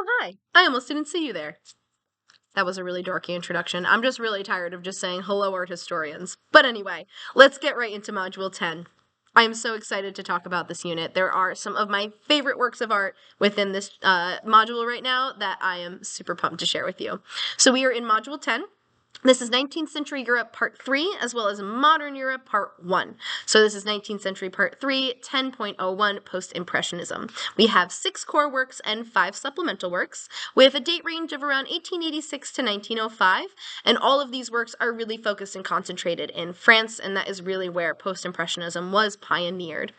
Oh, hi. I almost didn't see you there. That was a really dorky introduction. I'm just really tired of just saying hello, art historians. But anyway, let's get right into Module 10. I am so excited to talk about this unit. There are some of my favorite works of art within this module right now that I am super pumped to share with you. So we are in Module 10. This is 19th century Europe part 3, as well as modern Europe part 1. So this is 19th century part 3, 10.01 post-impressionism. We have 6 core works and 5 supplemental works, with a date range of around 1886 to 1905, and all of these works are really focused and concentrated in France, and that is really where post-impressionism was pioneered.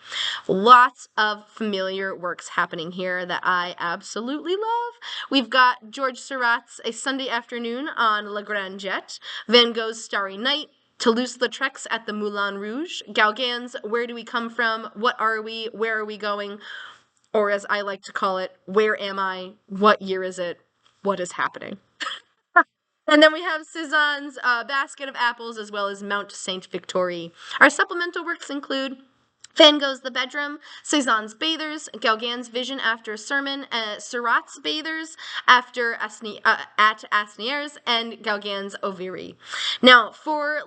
Lots of familiar works happening here that I absolutely love. We've got George Seurat's A Sunday Afternoon on Le Grand Jet, Van Gogh's Starry Night, Toulouse-Lautrec's At the Moulin Rouge, Gauguin's Where Do We Come From, What Are We, Where Are We Going, or as I like to call it, Where Am I, What Year Is It, What Is Happening? And then we have Cézanne's Basket of Apples, as well as Mount Saint Victoire. Our supplemental works include Van Gogh's The Bedroom, Cézanne's Bathers, Gauguin's Vision After a Sermon, Seurat's Bathers after at Asnières, and Gauguin's Ovieri. Now,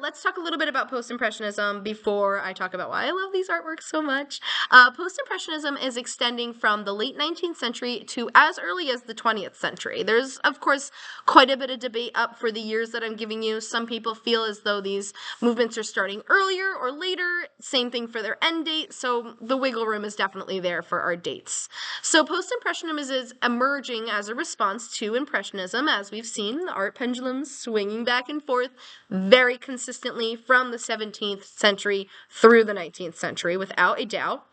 let's talk a little bit about Post-Impressionism before I talk about why I love these artworks so much. Post-Impressionism is extending from the late 19th century to as early as the 20th century. There's, of course, quite a bit of debate up for the years that I'm giving you. Some people feel as though these movements are starting earlier or later, same thing for their end date. So the wiggle room is definitely there for our dates. So post-impressionism is emerging as a response to impressionism, as we've seen, the art pendulum swinging back and forth very consistently from the 17th century through the 19th century, without a doubt.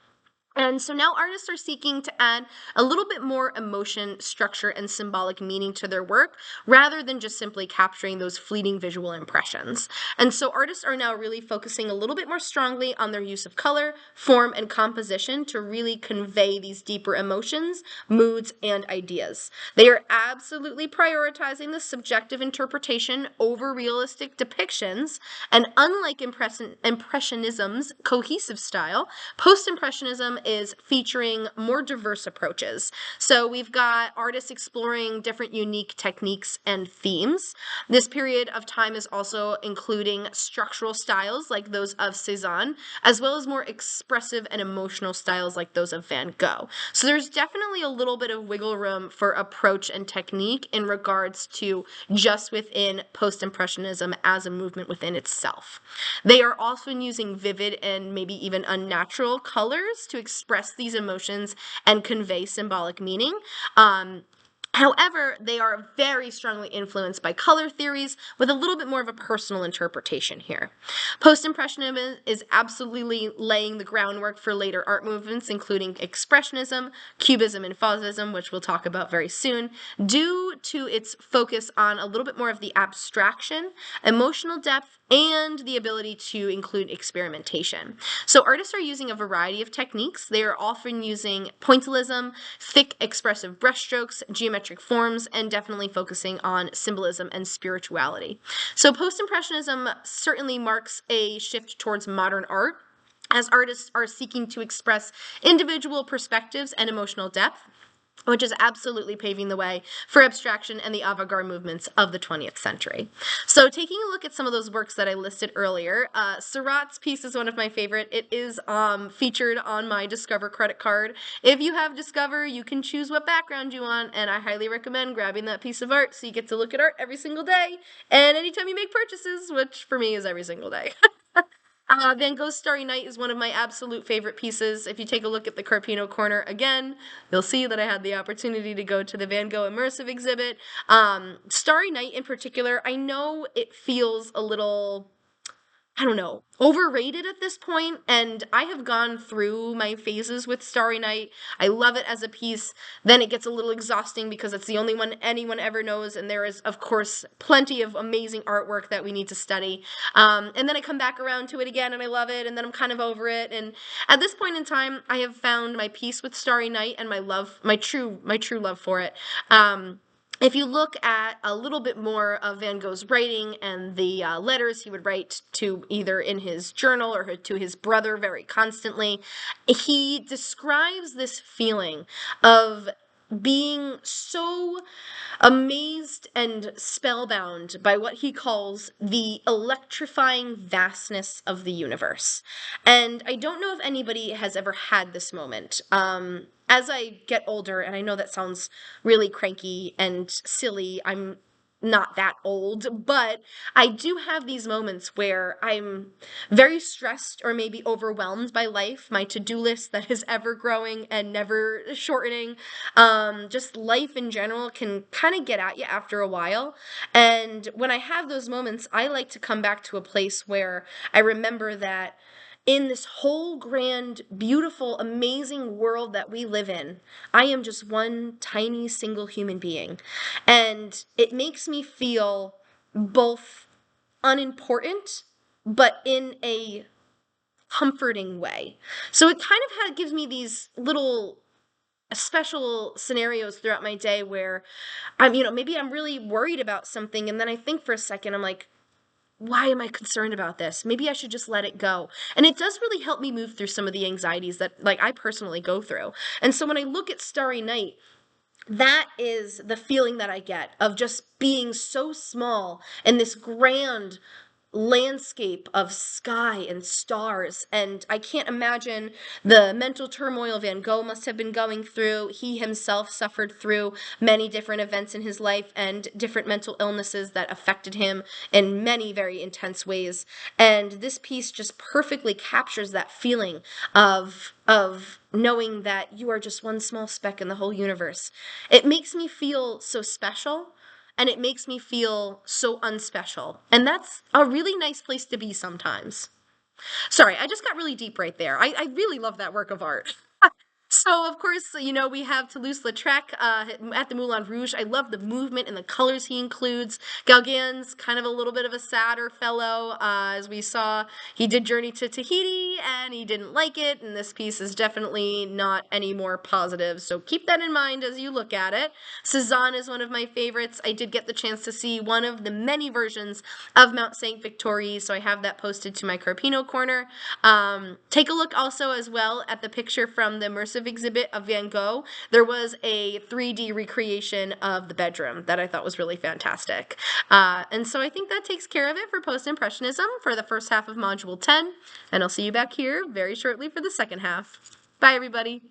And so now artists are seeking to add a little bit more emotion, structure, and symbolic meaning to their work, rather than just simply capturing those fleeting visual impressions. And so artists are now really focusing a little bit more strongly on their use of color, form, and composition to really convey these deeper emotions, moods, and ideas. They are absolutely prioritizing the subjective interpretation over realistic depictions, and unlike Impressionism's cohesive style, Post-Impressionism is featuring more diverse approaches. So we've got artists exploring different unique techniques and themes. This period of time is also including structural styles like those of Cézanne, as well as more expressive and emotional styles like those of Van Gogh. So there's definitely a little bit of wiggle room for approach and technique in regards to just within Post-Impressionism as a movement within itself. They are often using vivid and maybe even unnatural colors to express these emotions and convey symbolic meaning. However, they are very strongly influenced by color theories with a little bit more of a personal interpretation here. Post-Impressionism is absolutely laying the groundwork for later art movements, including Expressionism, Cubism, and Fauvism, which we'll talk about very soon, due to its focus on a little bit more of the abstraction, emotional depth, and the ability to include experimentation. So artists are using a variety of techniques. They are often using pointillism, thick expressive brushstrokes, geometric forms, and definitely focusing on symbolism and spirituality. So post-impressionism certainly marks a shift towards modern art, as artists are seeking to express individual perspectives and emotional depth, which is absolutely paving the way for abstraction and the avant-garde movements of the 20th century. So taking a look at some of those works that I listed earlier, Seurat's piece is one of my favorite. It is featured on my Discover credit card. If you have Discover, you can choose what background you want, and I highly recommend grabbing that piece of art so you get to look at art every single day, and anytime you make purchases, which for me is every single day. Van Gogh's Starry Night is one of my absolute favorite pieces. If you take a look at the Carpino corner again, you'll see that I had the opportunity to go to the Van Gogh Immersive exhibit. Starry Night in particular, I know it feels a little, I don't know, overrated at this point, and I have gone through my phases with Starry Night. I love it as a piece. Then it gets a little exhausting because it's the only one anyone ever knows, and there is, of course, plenty of amazing artwork that we need to study. And then I come back around to it again, and I love it, and then I'm kind of over it. And at this point in time, I have found my peace with Starry Night and my true love for it. If you look at a little bit more of Van Gogh's writing and the letters he would write to either in his journal or to his brother very constantly, he describes this feeling of being so amazed and spellbound by what he calls the electrifying vastness of the universe. And I don't know if anybody has ever had this moment. As I get older, and I know that sounds really cranky and silly, I'm not that old, but I do have these moments where I'm very stressed or maybe overwhelmed by life, my to-do list that is ever growing and never shortening. Just life in general can kind of get at you after a while. And when I have those moments, I like to come back to a place where I remember that in this whole grand, beautiful, amazing world that we live in, I am just one tiny single human being. And it makes me feel both unimportant, but in a comforting way. So it kind of gives me these little special scenarios throughout my day where maybe I'm really worried about something, and then I think for a second, I'm like, why am I concerned about this? Maybe I should just let it go. And it does really help me move through some of the anxieties that like I personally go through. And so when I look at Starry Night, that is the feeling that I get of just being so small in this grand landscape of sky and stars. And I can't imagine the mental turmoil Van Gogh must have been going through. He himself suffered through many different events in his life and different mental illnesses that affected him in many very intense ways. And this piece just perfectly captures that feeling of knowing that you are just one small speck in the whole universe. It makes me feel so special, and it makes me feel so unspecial. And that's a really nice place to be sometimes. Sorry, I just got really deep right there. I really love that work of art. So, of course, we have Toulouse-Lautrec at the Moulin Rouge. I love the movement and the colors he includes. Gauguin's kind of a little bit of a sadder fellow. As we saw, he did Journey to Tahiti, and he didn't like it, and this piece is definitely not any more positive. So keep that in mind as you look at it. Cézanne is one of my favorites. I did get the chance to see one of the many versions of Mount St. Victoire, so I have that posted to my Carpino corner. Take a look also as well at the picture from the immersive exhibit of Van Gogh. There was a 3D recreation of the bedroom that I thought was really fantastic. And so I think that takes care of it for Post-Impressionism for the first half of Module 10, and I'll see you back here very shortly for the second half. Bye, everybody.